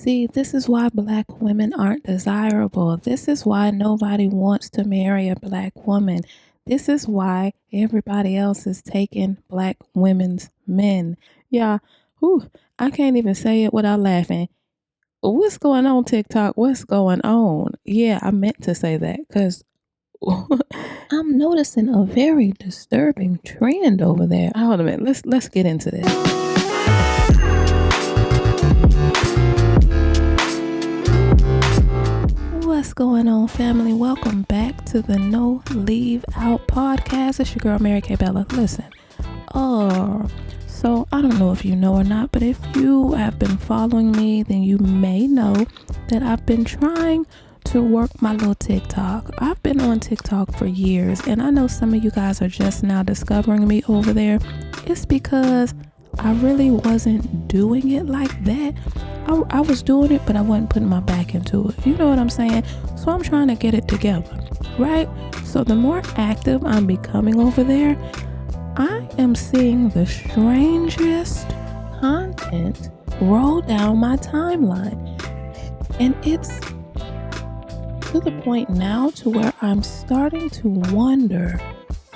See, this is why Black women aren't desirable. This is why nobody wants to marry a Black woman. This is why everybody else is taking Black women's men. Yeah, I can't even say it without laughing. What's going on, TikTok? What's going on? Yeah, I meant to say that because I'm noticing a very disturbing trend over there. Hold a minute. Let's get into this. What's going on, family? Welcome back to the No Leave Out podcast. It's your girl, Mary K. Bella. Listen, so I don't know if you know or not, but if you have been following me, then you may know that I've been trying to work my little TikTok. I've been on TikTok for years, and I know some of you guys are just now discovering me over there. It's because I really wasn't doing it like that. I was doing it, but I wasn't putting my back into it. You know what I'm saying? So I'm trying to get it together, right? So the more active I'm becoming over there, I am seeing the strangest content roll down my timeline. And it's to the point now to where I'm starting to wonder,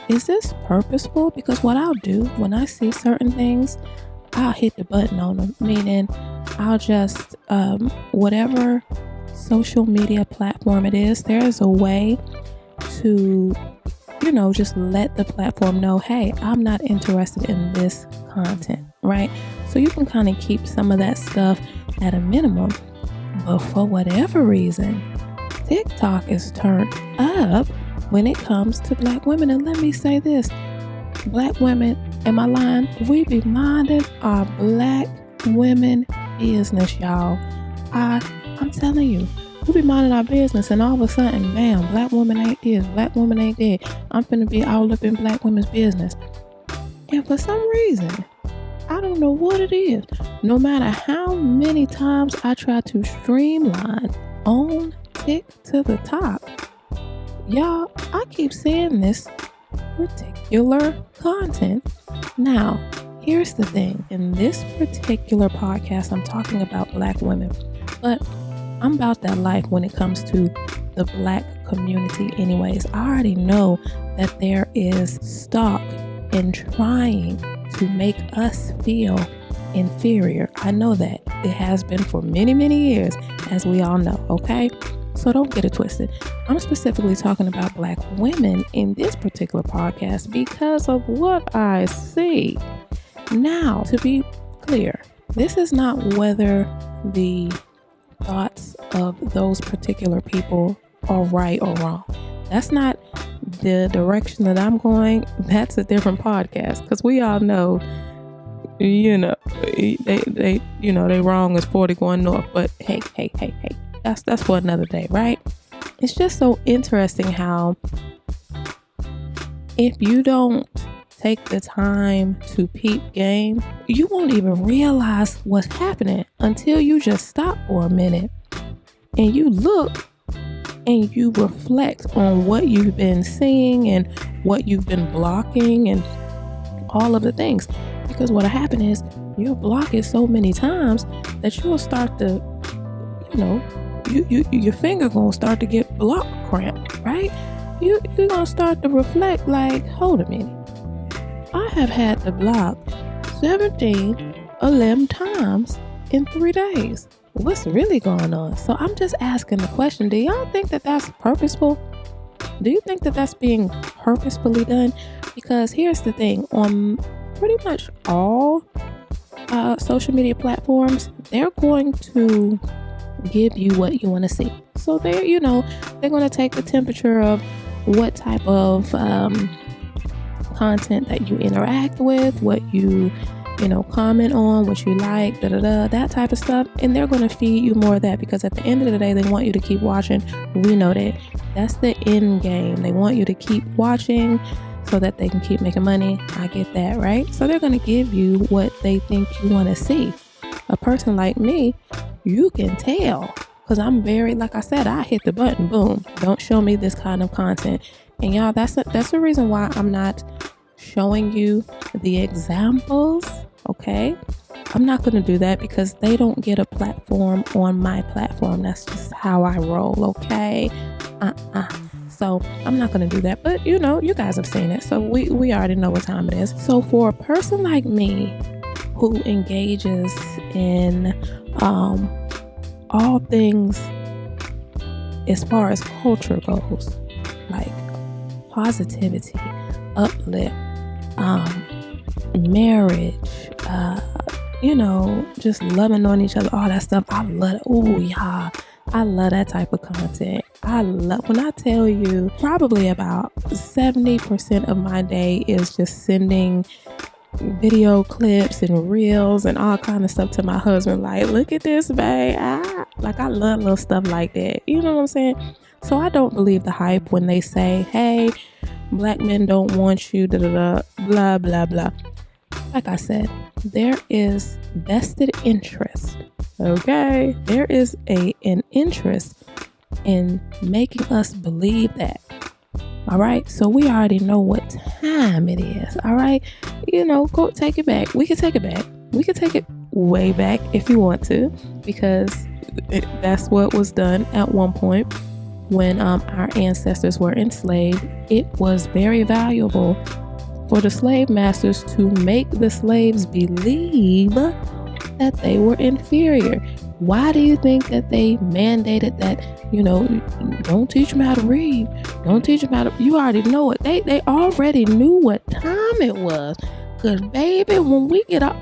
is this purposeful? Because what I'll do when I see certain things, I'll hit the button on them, meaning I'll just, whatever social media platform it is, there is a way to, just let the platform know, hey, I'm not interested in this content, right? So you can kind of keep some of that stuff at a minimum. But for whatever reason, TikTok is turned up when it comes to Black women. And let me say this, Black women, am I lying? We be minding our Black women business, y'all. I'm telling you, we be minding our business, and all of a sudden, bam, Black woman ain't this, Black woman ain't that. I'm finna be all up in Black women's business. And for some reason, I don't know what it is, no matter how many times I try to streamline on Tick to the top, y'all, I keep seeing this particular content. Now, here's the thing. In this particular podcast, I'm talking about Black women, but I'm about that life when it comes to the Black community anyways. I already know that there is stock in trying to make us feel inferior. I know that. It has been for many, many years, as we all know, okay? So don't get it twisted. I'm specifically talking about Black women in this particular podcast because of what I see. Now, to be clear, this is not whether the thoughts of those particular people are right or wrong. That's not the direction that I'm going. That's a different podcast, because we all know, they wrong is 40 going north. But hey, that's for another day, right? It's just so interesting how if you don't take the time to peep game, you won't even realize what's happening until you just stop for a minute and you look and you reflect on what you've been seeing and what you've been blocking and all of the things. Because what'll happen is you'll block it so many times that you'll start to, your finger gonna start to get block cramp, right? You're gonna start to reflect like, hold a minute, I have had to block 11 times in 3 days. What's really going on? So I'm just asking the question, do y'all think that that's purposeful? Do you think that that's being purposefully done? Because here's the thing, on pretty much all social media platforms, they're going to give you what you want to see. So they're going to take the temperature of what type of content that you interact with, what you comment on, what you like, that type of stuff, and they're going to feed you more of that, because at the end of the day, they want you to keep watching. We know that's the end game. They want you to keep watching so that they can keep making money. I get that, right? So they're going to give you what they think you want to see. A person like me, you can tell, because I'm very, like I said, I hit the button, boom, don't show me this kind of content. And y'all, that's the reason why I'm not showing you the examples okay? I'm not going to do that because they don't get a platform on my platform. That's just how I roll, okay? So I'm not going to do that. But, you guys have seen it. So we already know what time it is. So for a person like me who engages in all things as far as culture goes, like positivity, uplift, marriage, just loving on each other, all that stuff. I love it. Oh, yeah. I love that type of content. When I tell you, probably about 70% of my day is just sending video clips and reels and all kind of stuff to my husband. Like, look at this, babe. I love little stuff like that. You know what I'm saying? So I don't believe the hype when they say, hey, black men don't want you, blah, blah, blah. Like I said, there is vested interest. Okay? There is an interest in making us believe that. All right? So we already know what time it is. All right? Go take it back. We can take it back. We can take it way back if you want to, because that's what was done at one point when our ancestors were enslaved. It was very valuable for the slave masters to make the slaves believe that they were inferior. Why do you think that they mandated that, don't teach them how to read, don't teach them how to, you already know it. They already knew what time it was. Because baby, when we get up,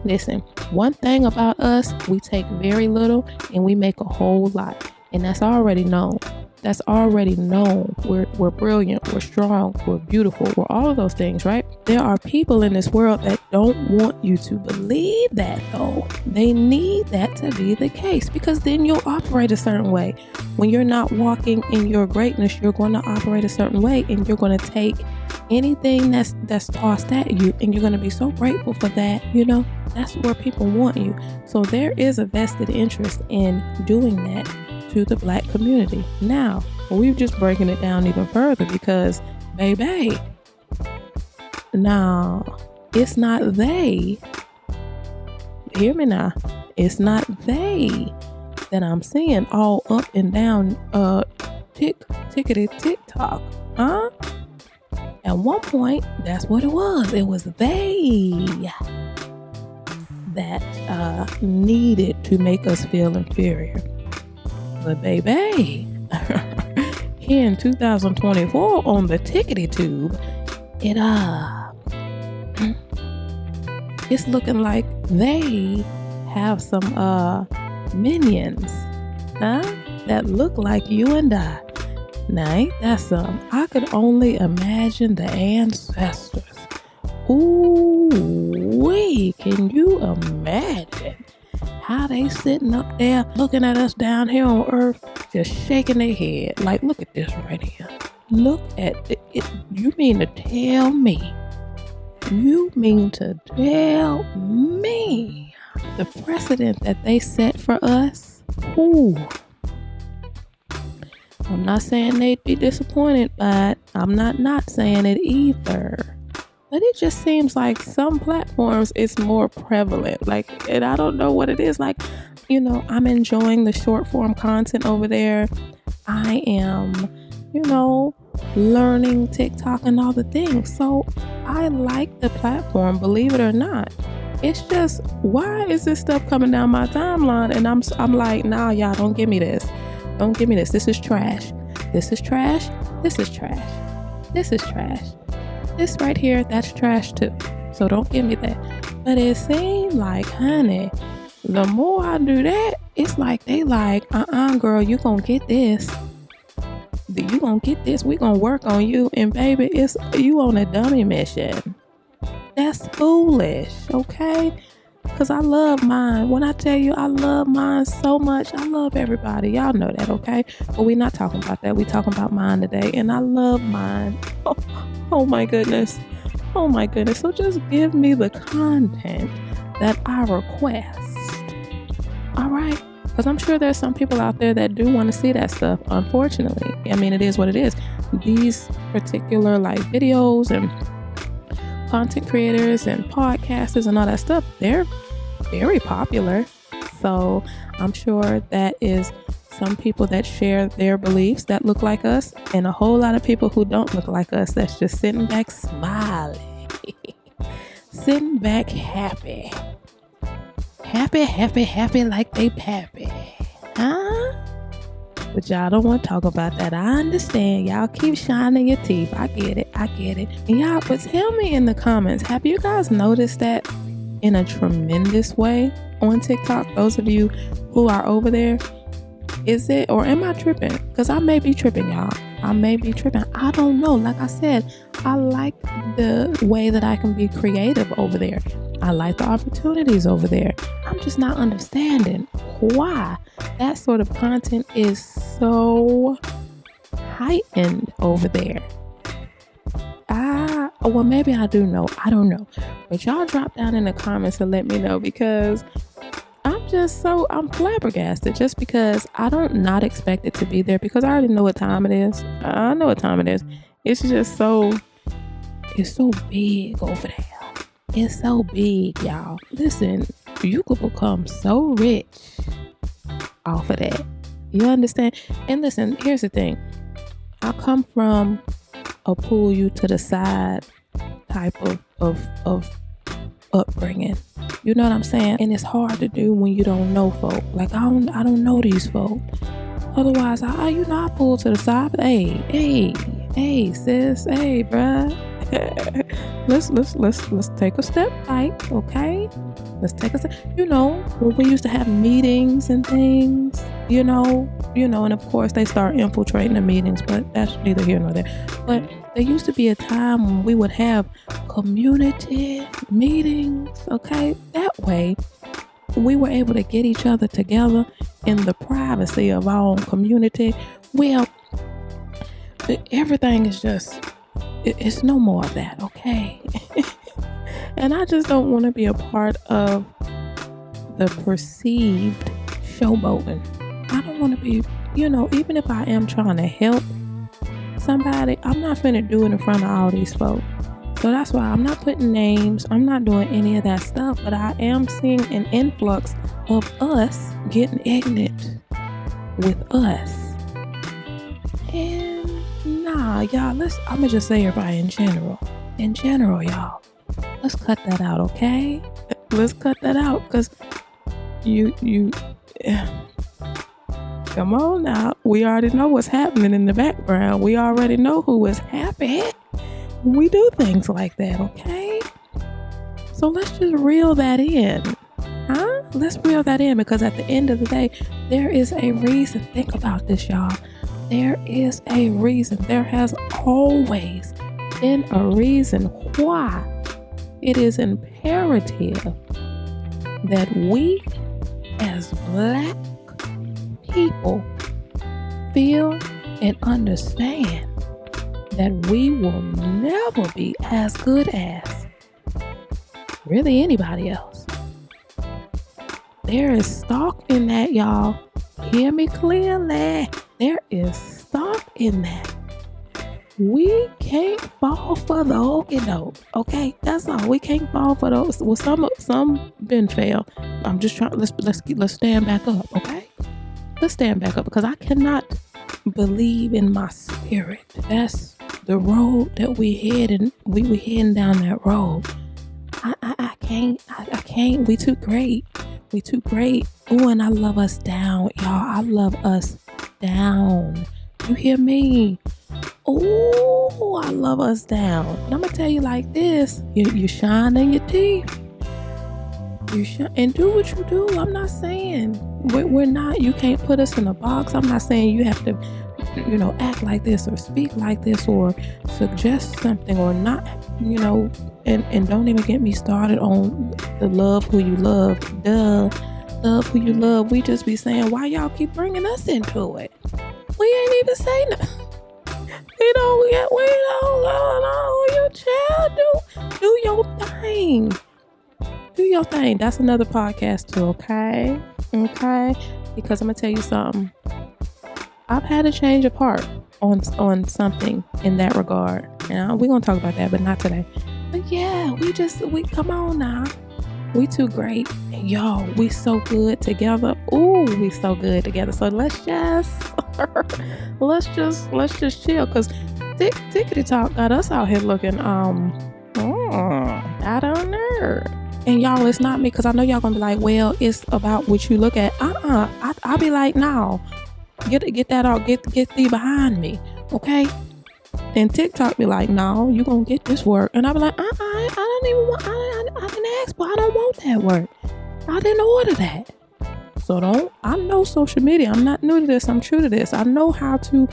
listen, one thing about us, we take very little and we make a whole lot. And that's already known. That's already known. We're brilliant, we're strong, we're beautiful, we're all of those things, right? There are people in this world that don't want you to believe that, though. They need that to be the case, because then you'll operate a certain way. When you're not walking in your greatness, you're going to operate a certain way, and you're going to take anything that's tossed at you, and you're going to be so grateful for that. That's where people want you. So there is a vested interest in doing that to the black community. Now, we're just breaking it down even further, because baby, now it's not they. Hear me now. It's not they that I'm seeing all up and down TikTok. Huh? At one point, that's what it was. It was they that needed to make us feel inferior. But baby, here in 2024 on the tickety tube, it's looking like they have some minions, that look like you and I. Now ain't that some? I could only imagine the ancestors. Ooh-wee, can you imagine how they sitting up there looking at us down here on earth, just shaking their head like, look at this right here. Look at it. You mean to tell me the precedent that they set for us? Ooh. I'm not saying they'd be disappointed, but I'm not saying it either. But it just seems like some platforms it's more prevalent. And I don't know what it is. I'm enjoying the short form content over there. I am, learning TikTok and all the things. So I like the platform, believe it or not. It's just, why is this stuff coming down my timeline? And I'm like, nah, y'all, don't give me this. Don't give me this. This is trash. This is trash. This is trash. This is trash. This right here, that's trash too. So don't give me that. But it seems like, honey, the more I do that, it's like they like, girl, you gonna get this. You gonna get this. We gonna work on you. And baby, it's you on a dummy mission. That's foolish, okay? Because I love mine. When I tell you I love mine so much, I love everybody. Y'all know that, okay? But we're not talking about that. We're talking about mine today. And I love mine. Oh my goodness. Oh my goodness. So just give me the content that I request. All right? Because I'm sure there's some people out there that do want to see that stuff. Unfortunately. I mean, it is what it is. These particular videos and content creators and podcasters and all that stuff, they're very popular. So I'm sure that is some people that share their beliefs that look like us, and a whole lot of people who don't look like us that's just sitting back smiling. Sitting back happy like they pappy. Huh? But y'all don't want to talk about that. I understand. Y'all keep shining your teeth. I get it. And y'all, but tell me in the comments, have you guys noticed that in a tremendous way on TikTok? Those of you who are over there, is it, or am I tripping? Because I may be tripping, y'all. I may be tripping. I don't know. Like I said, I like the way that I can be creative over there. I like the opportunities over there. I'm just not understanding why that sort of content is so heightened over there. Well, maybe I do know. I don't know. But y'all drop down in the comments and let me know, because I'm flabbergasted, just because I don't not expect it to be there, because I already know what time it is. I know what time it is. It's just it's so big over there. It's so big, y'all. Listen, you could become so rich off of that. You understand? And listen, here's the thing. I come from a pull you to the side type of upbringing. You know what I'm saying? And it's hard to do when you don't know folk. Like I don't know these folk. Otherwise, I pull to the side. Hey, sis. Hey, bruh. let's take a step back, okay? Let's take a step. When we used to have meetings and things, and of course they start infiltrating the meetings, but that's neither here nor there. But there used to be a time when we would have community meetings, okay? That way, we were able to get each other together in the privacy of our own community. Well, everything is just, it's no more of that, okay? And I just don't want to be a part of the perceived showboating. I don't want to be, even if I am trying to help somebody, I'm not finna do it in front of all these folks. So that's why I'm not putting names. I'm not doing any of that stuff. But I am seeing an influx of us getting ignorant with us. And nah, y'all, I'm gonna just say everybody in general. In general, y'all, let's cut that out, okay? Let's cut that out, because come on now. We already know what's happening in the background. We already know who is happy when we do things like that, okay? So let's just reel that in. Huh? Let's reel that in, because at the end of the day, there is a reason. Think about this, y'all. There is a reason. There has always been a reason why it is imperative that we as Black people feel and understand that we will never be as good as really anybody else. There is stock in that, y'all. Hear me clearly. There is stock in that. We can't fall for the okie doke, okay? That's all. We can't fall for those. Well, some been fail. I'm just trying. Let's stand back up, okay? Let's stand back up, because I cannot believe in my spirit. That's the road that we heading. We heading down that road. I can't. We too great. Oh, and I love us down, y'all. I love us down. You hear me? Oh, I love us down. And I'm gonna tell you like this: you shine in your teeth. And do what you do. I'm not saying we're not. You can't put us in a box. I'm not saying you have to, act like this or speak like this or suggest something or not. And don't even get me started on the love who you love. Love who you love. We just be saying, why y'all keep bringing us into it? We ain't even saying nothing. We don't know your child. Do your thing. Do your thing. That's another podcast too, okay? Because I'm gonna tell you something. I've had a change of heart on something in that regard. And we're gonna talk about that, but not today. But Yeah, we come on now. We too great. And y'all, we so good together. Ooh, we so good together. So let's just let's just chill. Cause Tickety Talk got us out here looking I don't know. And y'all, it's not me, because I know y'all gonna be like, well, it's about what you look at. I'll be like, no, get that out, get thee behind me, okay? Then TikTok be like, no, you gonna get this work. And I be like, I don't even want, I didn't ask, but I don't want that work. I didn't order that. So I know social media. I'm not new to this. I'm true to this. I know how to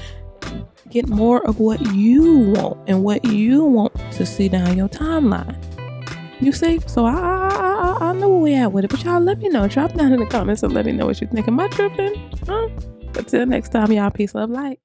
get more of what you want and what you want to see down your timeline. You see? So I know where we at with it. But y'all, let me know. Drop down in the comments and let me know what you think. Am I tripping? Until next time, y'all. Peace, love, light.